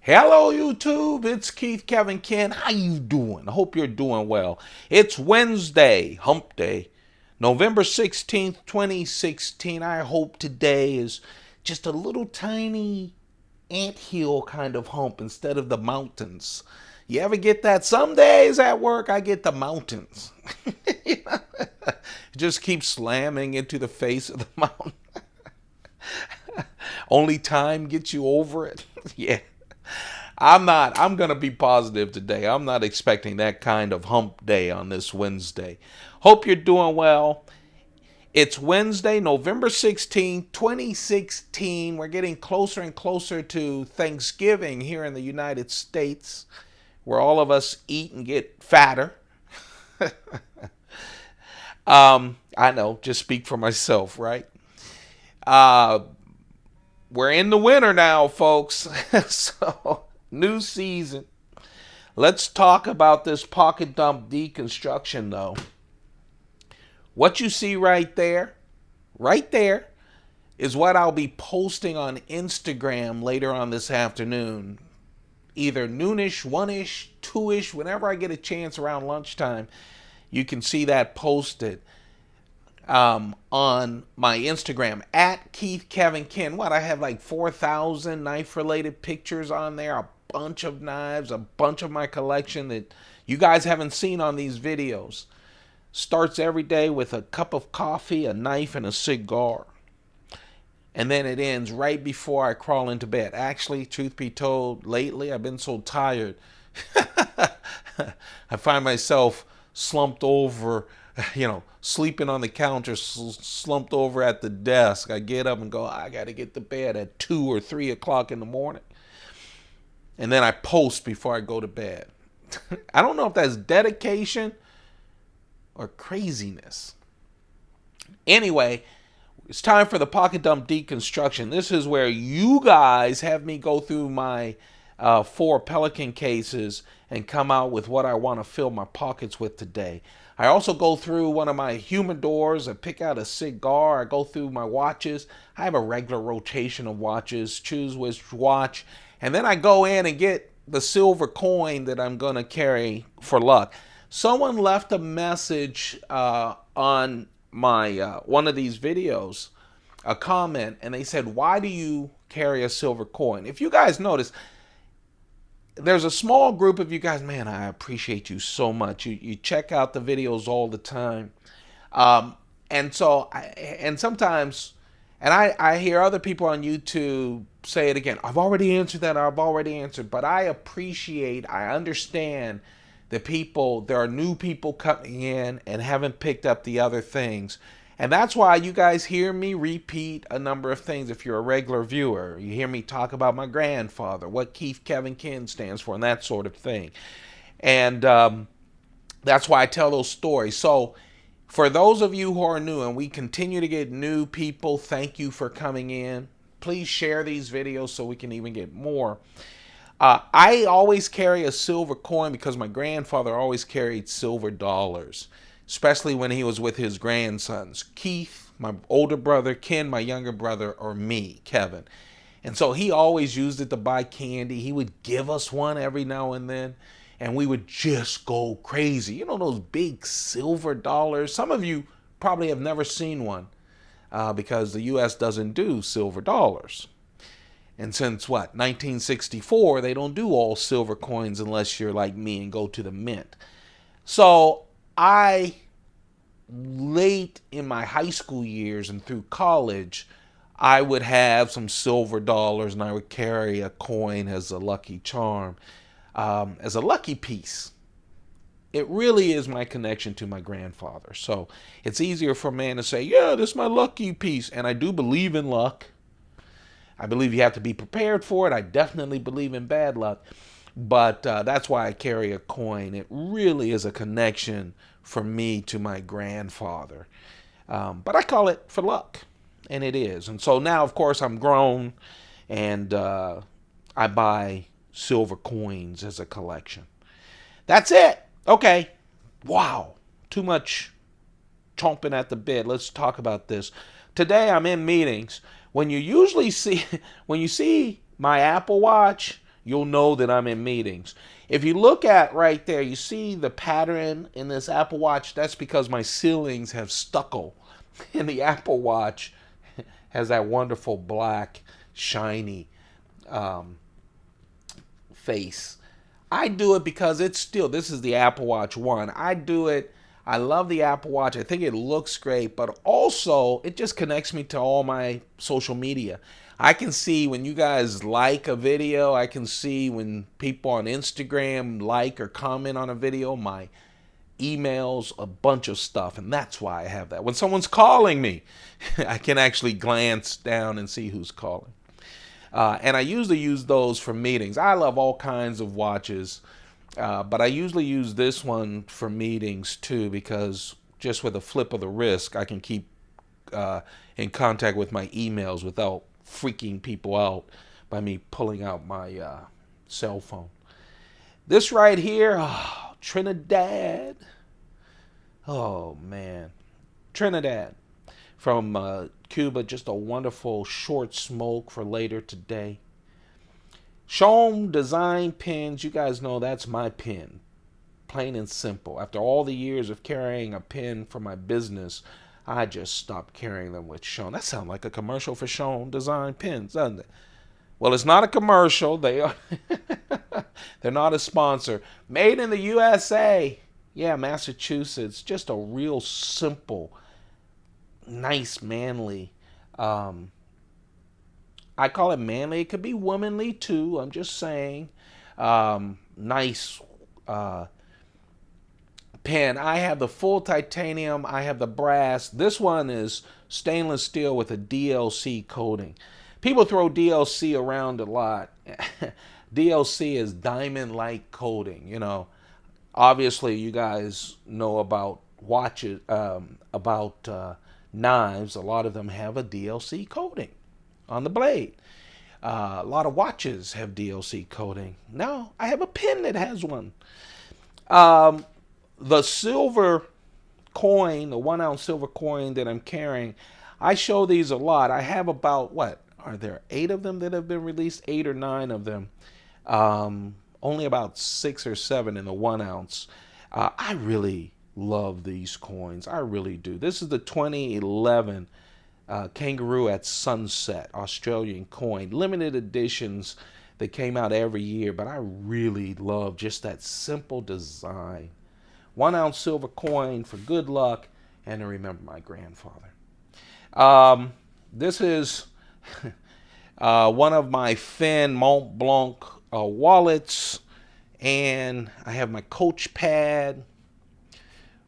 Hello YouTube, it's Keith Kevin Ken. How you doing? I hope you're doing well. It's Wednesday, hump day, November 16th, 2016. I hope today is just a little tiny anthill kind of hump instead of the mountains. You ever get that? Some days at work I get the mountains. Just keep slamming into the face of the mountain. Only time gets you over it. Yeah. I'm going to be positive today. I'm not expecting that kind of hump day on this Wednesday. Hope you're doing well. It's Wednesday, November 16th, 2016. We're getting closer and closer to Thanksgiving here in the United States, where all of us eat and get fatter. I know, just speak for myself, right? We're in the winter now, folks. So, new season. Let's talk about this pocket dump deconstruction, though. What you see right there, is what I'll be posting on Instagram later on this afternoon. Either noonish, one-ish, two-ish, whenever I get a chance around lunchtime, you can see that posted on my Instagram at Keith Kevin Ken. What, I have like 4,000 knife-related pictures on there, a bunch of knives, a bunch of my collection that you guys haven't seen on these videos. Starts every day with a cup of coffee, a knife, and a cigar. And then it ends right before I crawl into bed. Actually, truth be told, lately I've been so tired. I find myself slumped over, sleeping on the counter, slumped over at the desk. I get up and go, I got to get to bed at 2 or 3 o'clock in the morning. And then I post before I go to bed. I don't know if that's dedication or craziness. Anyway, it's time for the pocket dump deconstruction. This is where you guys have me go through my 4 Pelican cases and come out with what I want to fill my pockets with today. I also go through one of my humidors. I pick out a cigar. I go through my watches. I have a regular rotation of watches. Choose which watch. And then I go in and get the silver coin that I'm going to carry for luck. Someone left a message on my one of these videos, a comment, and they said, why do you carry a silver coin? If you guys notice, there's a small group of you guys, man, I appreciate you so much. You check out the videos all the time. And sometimes, I hear other people on YouTube say it again. I've already answered that. I've already answered. But I understand the people, there are new people coming in and haven't picked up the other things. And that's why you guys hear me repeat a number of things. If you're a regular viewer, you hear me talk about my grandfather, what Keith Kevin Ken stands for, and that sort of thing. And that's why I tell those stories. So for those of you who are new, and we continue to get new people, thank you for coming in. Please share these videos so we can even get more. I always carry a silver coin because my grandfather always carried silver dollars, especially when he was with his grandsons, Keith, my older brother, Ken, my younger brother, or me, Kevin. And so he always used it to buy candy. He would give us one every now and then, and we would just go crazy. You know, those big silver dollars. Some of you probably have never seen one because the U.S. doesn't do silver dollars. And since, 1964, they don't do all silver coins unless you're like me and go to the mint. So late in my high school years and through college, I would have some silver dollars and I would carry a coin as a lucky charm, as a lucky piece. It really is my connection to my grandfather. So it's easier for a man to say, yeah, this is my lucky piece. And I do believe in luck. I believe you have to be prepared for it. I definitely believe in bad luck. But that's why I carry a coin. It really is a connection for me to my grandfather. But I call it for luck. And it is. And so now, of course, I'm grown. And I buy silver coins as a collection. That's it. Okay. Wow. Too much chomping at the bit. Let's talk about this. Today I'm in meetings. When you see my Apple Watch, you'll know that I'm in meetings. If you look at right there, you see the pattern in this Apple Watch. That's because my ceilings have stucco. And the Apple Watch has that wonderful black, shiny face. I do it because it's still, this is the Apple Watch 1. I do it. I love the Apple Watch. I think it looks great, but also it just connects me to all my social media. I can see when you guys like a video. I can see when people on Instagram like or comment on a video, my emails, a bunch of stuff, and that's why I have that. When someone's calling me, I can actually glance down and see who's calling. And I usually use those for meetings. I love all kinds of watches, but I usually use this one for meetings too, because just with a flip of the wrist, I can keep in contact with my emails without freaking people out by me pulling out my cell phone. This right here, oh, Trinidad. Oh man, Trinidad from Cuba. Just a wonderful short smoke for later today. Shown design pins. You guys know that's my pin. Plain and simple. After all the years of carrying a pin for my business, I just stopped carrying them with Shown. That sounds like a commercial for Shown design pins, doesn't it? Well, it's not a commercial. They are they're not a sponsor. Made in the USA. Yeah, Massachusetts. Just a real simple, nice, manly. I call it manly. It could be womanly too. I'm just saying. Nice pen. I have the full titanium. I have the brass. This one is stainless steel with a DLC coating. People throw DLC around a lot. DLC is diamond-like coating. You know, obviously you guys know about watches, about knives. A lot of them have a DLC coating on the blade. A lot of watches have DLC coating. No, I have a pen that has one. The silver coin, the 1 ounce silver coin that I'm carrying, I show these a lot. I have about, what, are there 8 of them that have been released? 8 or 9 of them. Only about 6 or 7 in the 1 ounce. I really love these coins. I really do. This is the 2011 Kangaroo at Sunset Australian coin. Limited editions that came out every year, but I really love just that simple design. 1 ounce silver coin for good luck and to remember my grandfather. This is one of my Fin Mont Blanc wallets, and I have my Coach pad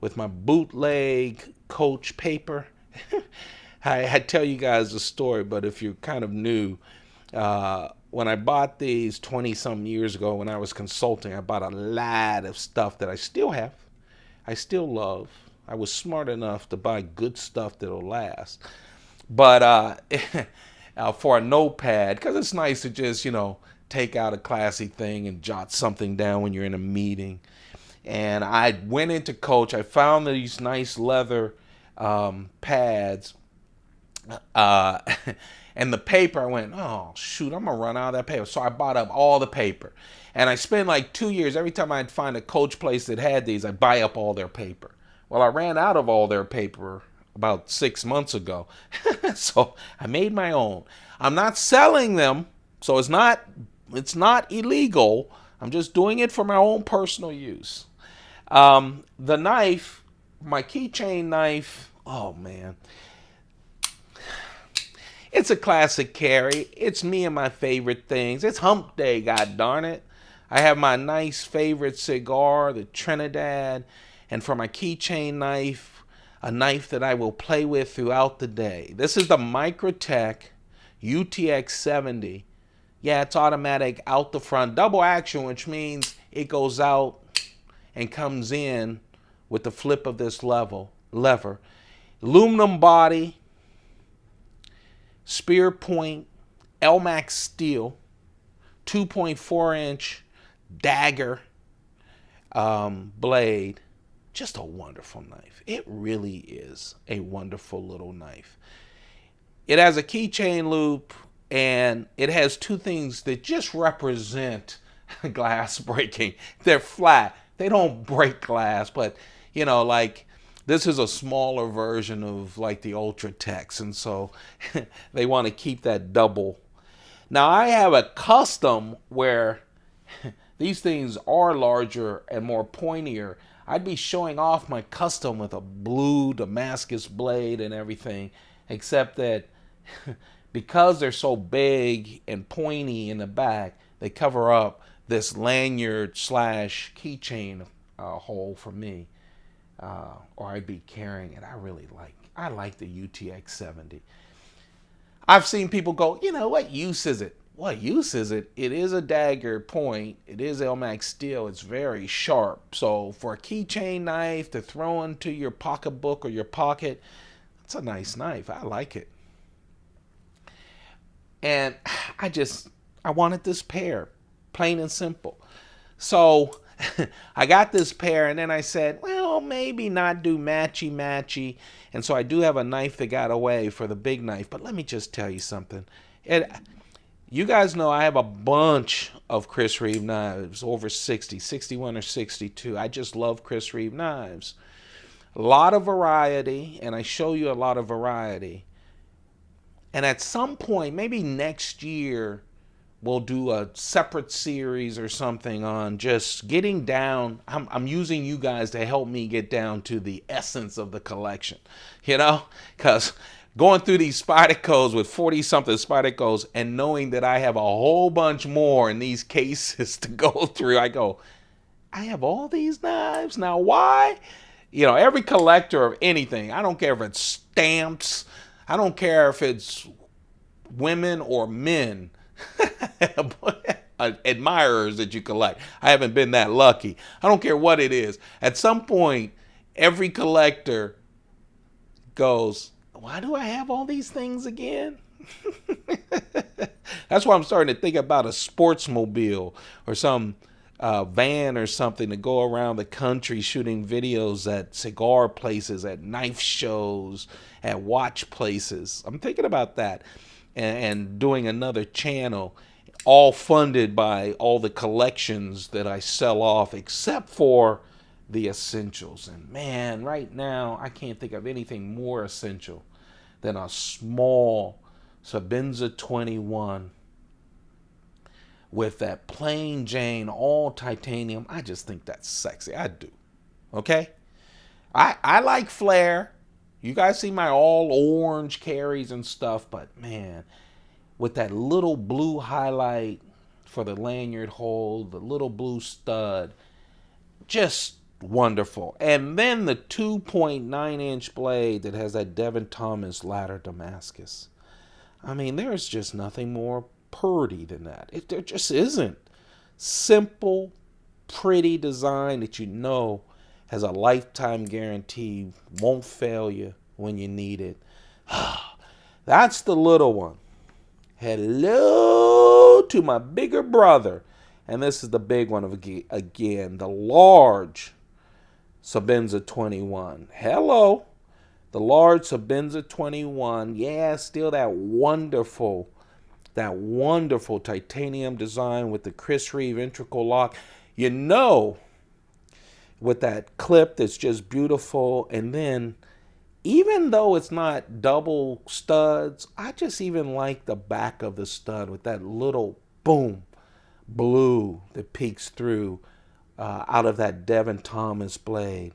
with my bootleg Coach paper. I tell you guys a story, but if you're kind of new, when I bought these 20-some years ago when I was consulting, I bought a lot of stuff that I still have. I still love. I was smart enough to buy good stuff that'll last. But for a notepad, because it's nice to just, you know, take out a classy thing and jot something down when you're in a meeting. And I went into Coach. I found these nice leather pads. And the paper, I went, oh, shoot, I'm going to run out of that paper. So I bought up all the paper. And I spent like 2 years. Every time I'd find a Coach place that had these, I'd buy up all their paper. Well, I ran out of all their paper about 6 months ago. So I made my own. I'm not selling them, so it's not illegal. I'm just doing it for my own personal use. The knife, my keychain knife, oh man. It's a classic carry. It's me and my favorite things. It's hump day, god darn it. I have my nice favorite cigar, the Trinidad, and for my keychain knife, a knife that I will play with throughout the day. This is the Microtech UTX70. Yeah, it's automatic out the front, double action, which means it goes out and comes in with the flip of this lever. Aluminum body, spear point, Elmax steel, 2.4-inch dagger blade. Just a wonderful knife. It really is a wonderful little knife. It has a keychain loop And it has two things that just represent glass breaking. They're flat. They don't break glass, but like this is a smaller version of like the Ultratechs, and so they want to keep that double. Now I have a custom where these things are larger and more pointier. I'd be showing off my custom with a blue Damascus blade and everything, except that because they're so big and pointy in the back, they cover up this lanyard slash keychain hole for me, or I'd be carrying it. I like the UTX-70. I've seen people go, what use is it? What use is it? It is a dagger point. It is LMAX steel. It's very sharp. So for a keychain knife to throw into your pocketbook or your pocket, it's a nice knife. I like it. And I wanted this pair, plain and simple. So I got this pair, and then I said, well, maybe not do matchy. And so I do have a knife that got away for the big knife. But let me just tell you something. You guys know I have a bunch of Chris Reeve knives, over 60, 61 or 62. I just love Chris Reeve knives. A lot of variety, and I show you a lot of variety. And at some point, maybe next year, we'll do a separate series or something on just getting down. I'm using you guys to help me get down to the essence of the collection, because going through these Spydercos with 40-something Spydercos and knowing that I have a whole bunch more in these cases to go through, I go, I have all these knives? Now why? Every collector of anything, I don't care if it's stamps, I don't care if it's women or men, admirers that you collect. I haven't been that lucky. I don't care what it is. At some point, every collector goes, why do I have all these things again? That's why I'm starting to think about a sportsmobile or some van or something to go around the country shooting videos at cigar places, at knife shows, at watch places. I'm thinking about that, and doing another channel, all funded by all the collections that I sell off, except for the essentials. And man, right now I can't think of anything more essential than a small Sebenza 21 with that plain Jane all titanium. I just think that's sexy. I do. Okay? I like flare. You guys see my all orange carries and stuff, but man, with that little blue highlight for the lanyard hole, the little blue stud, just wonderful. And then the 2.9-inch blade that has that Devin Thomas ladder Damascus. I mean, there's just nothing more pretty than that. There just isn't. Simple, pretty design that has a lifetime guarantee, won't fail you when you need it. That's the little one. Hello to my bigger brother. And this is the big one again, the large Sebenza 21. Hello. The large Sebenza 21. Yeah, still that wonderful titanium design with the Chris Reeve integral lock. With that clip that's just beautiful. And then, even though it's not double studs, I just even like the back of the stud with that little boom blue that peeks through out of that Devin Thomas blade.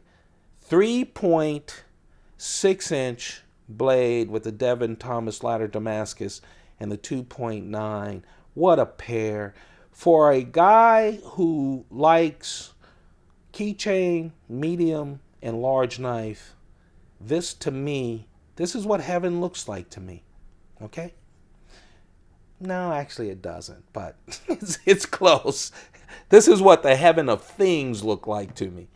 3.6-inch blade with the Devin Thomas ladder Damascus and the 2.9. What a pair. For a guy who likes keychain, medium, and large knife, this is what heaven looks like to me. Okay? No, actually it doesn't, but it's close. This is what the heaven of things look like to me.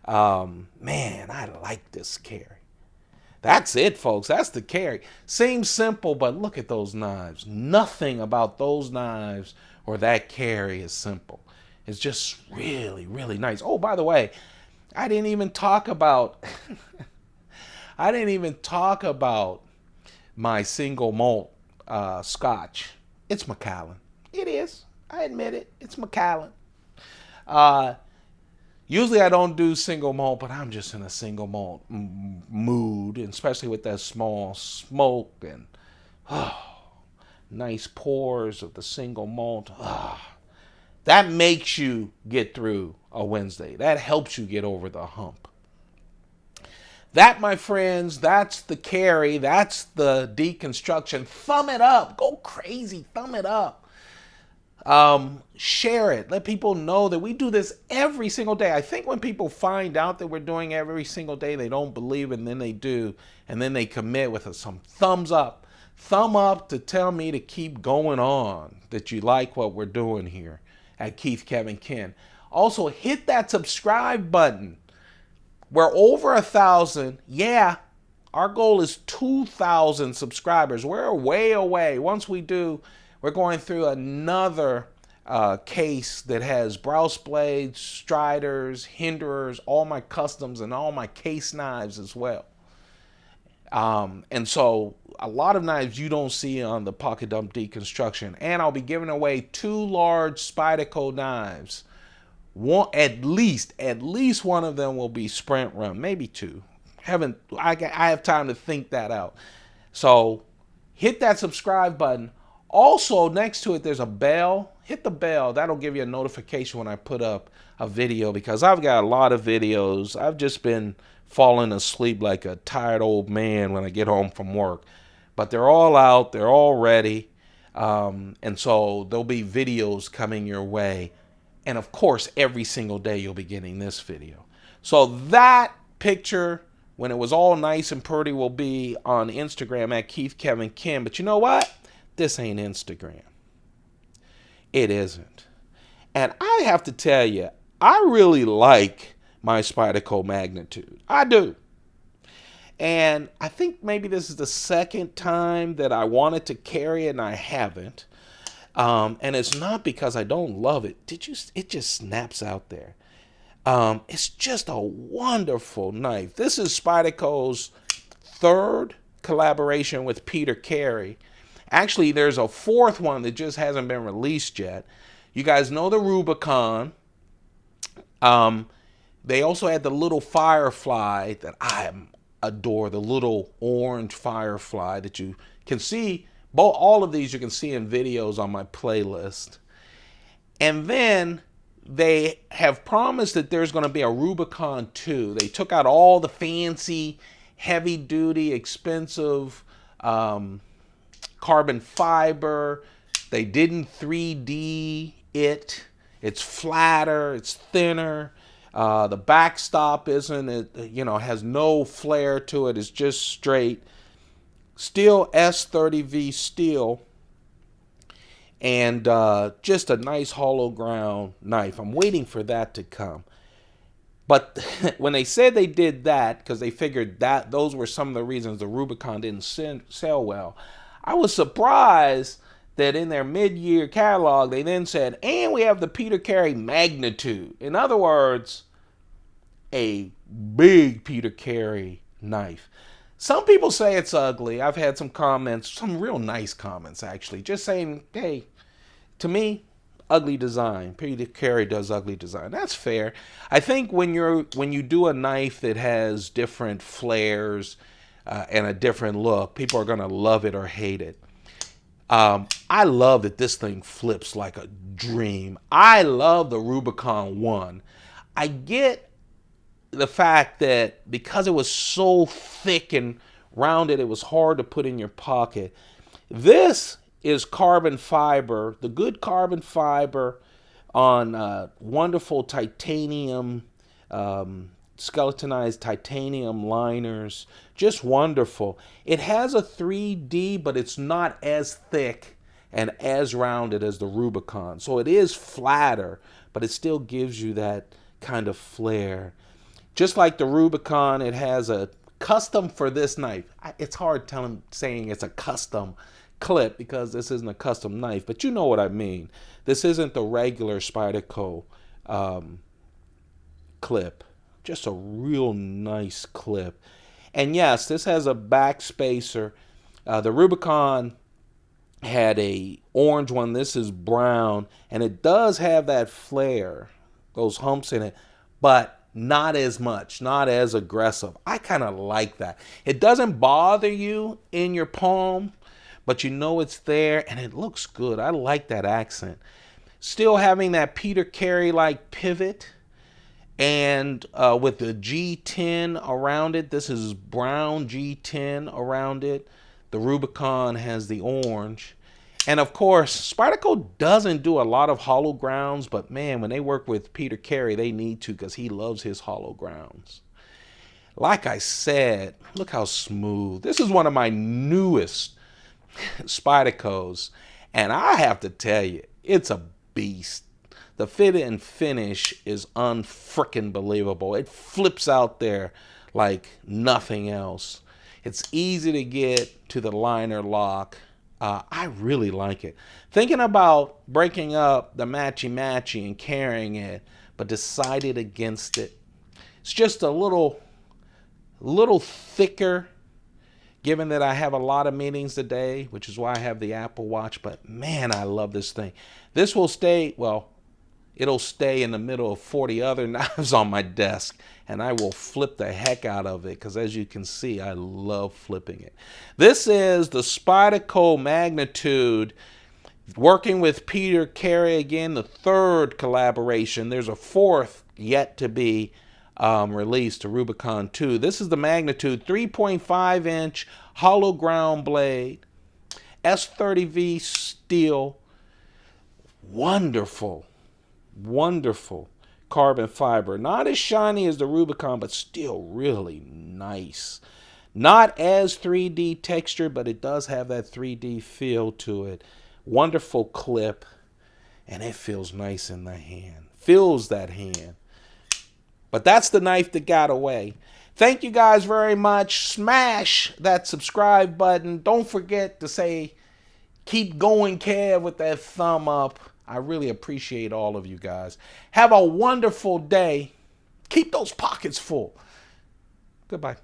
Man, I like this carry. That's it, folks. That's the carry. Seems simple, but look at those knives. Nothing about those knives or that carry is simple. It's just really, really nice. Oh, by the way, I didn't even talk about my single malt Scotch. It's Macallan. It is. I admit it. It's Macallan. Uh, Usually I don't do single malt, but I'm just in a single malt mood, and especially with that small smoke and nice pours of the single malt. That makes you get through a Wednesday. That helps you get over the hump. That, my friends, that's the carry. That's the deconstruction. Thumb it up. Go crazy. Thumb it up. Share it. Let people know that we do this every single day. I think when people find out that we're doing every single day, they don't believe, and then they do, and then they commit with some thumbs up. Thumb up to tell me to keep going on, that you like what we're doing here at Keith Kevin Ken. Also, hit that subscribe button. We're over 1,000. Yeah, our goal is 2,000 subscribers. We're way away. Once we do, we're going through another case that has browse blades, striders, hinderers, all my customs, and all my case knives as well. And so a lot of knives you don't see on the Pocket Dump Deconstruction. And I'll be giving away 2 large Spyderco knives. At least one of them will be sprint run, maybe 2. I have time to think that out. So hit that subscribe button. Also, next to it, there's a bell. Hit the bell. That'll give you a notification when I put up a video, because I've got a lot of videos. I've just been falling asleep like a tired old man when I get home from work. But they're all out. They're all ready. And so there'll be videos coming your way. And of course, every single day you'll be getting this video. So that picture, when it was all nice and pretty, will be on Instagram at Keith Kevin Ken. But you know what? This ain't Instagram. It isn't. And I have to tell you, I really like my Spyderco Magnitude. I do. And I think maybe this is the second time that I wanted to carry it and I haven't. And it's not because I don't love it. It just snaps out there. It's just a wonderful knife. This is Spyderco's 3rd collaboration with Peter Carey. Actually, there's a 4th one that just hasn't been released yet. You guys know the Rubicon. They also had the little Firefly that I adore, the little orange Firefly that you can see. All of these you can see in videos on my playlist. And then they have promised that there's going to be a Rubicon 2. They took out all the fancy, heavy-duty, expensive carbon fiber. They didn't 3D it. It's flatter. It's thinner. The backstop has no flare to it. It's just straight. Steel S30V steel. And just a nice hollow ground knife. I'm waiting for that to come. But when they said they did that, because they figured that those were some of the reasons the Rubicon didn't sell well, I was surprised that in their mid-year catalog, they then said, and we have the Peter Carey Magnitude. In other words, a big Peter Carey knife. Some people say it's ugly. I've had some comments, some real nice comments actually, just saying, hey, to me, ugly design. Peter Carey does ugly design. That's fair. I think when you do a knife that has different flares and a different look, people are going to love it or hate it. I love that this thing flips like a dream. I love the Rubicon 1. I get the fact that because it was so thick and rounded, it was hard to put in your pocket. This is carbon fiber, the good carbon fiber on wonderful titanium, skeletonized titanium liners. Just wonderful. It has a 3D, but it's not as thick and as rounded as the Rubicon. So it is flatter, but it still gives you that kind of flair. Just like the Rubicon, it has a custom for this knife. It's hard saying it's a custom clip because this isn't a custom knife, but you know what I mean. This isn't the regular Spyderco clip. Just a real nice clip. And yes, this has a back spacer. The Rubicon had a orange one. This is brown, and it does have that flare, those humps in it, but not as much, not as aggressive. I kind of like that. It doesn't bother you in your palm, but you know it's there, and it looks good. I like that accent. Still having that Peter Carey like pivot, and with the G10 around it. This is brown G10 around it. The Rubicon has the orange. And of course, Spyderco doesn't do a lot of hollow grounds, but man, when they work with Peter Carey, they need to, because he loves his hollow grounds. Like I said, look how smooth. This is one of my newest Spydercos, and I have to tell you, it's a beast. The fit and finish is unfrickin' believable. It flips out there like nothing else. It's easy to get to the liner lock. I really like it. Thinking about breaking up the matchy-matchy and carrying it, but decided against it. It's just a little thicker, given that I have a lot of meetings today, which is why I have the Apple Watch. But man, I love this thing. This will stay, well, it'll stay in the middle of 40 other knives on my desk, and I will flip the heck out of it, because as you can see, I love flipping it. This is the Spyderco Magnitude, working with Peter Carey again, the third collaboration. There's a fourth yet to be released, a Rubicon 2. This is the Magnitude 3.5-inch hollow ground blade, S30V steel, wonderful carbon fiber. Not as shiny as the Rubicon, but still really nice. Not as 3D textured, but it does have that 3D feel to it. Wonderful clip, and it feels nice in the hand. Feels that hand. But that's the knife that got away. Thank you guys very much. Smash that subscribe button. Don't forget to say, keep going, Kev, with that thumb up. I really appreciate all of you guys. Have a wonderful day. Keep those pockets full. Goodbye.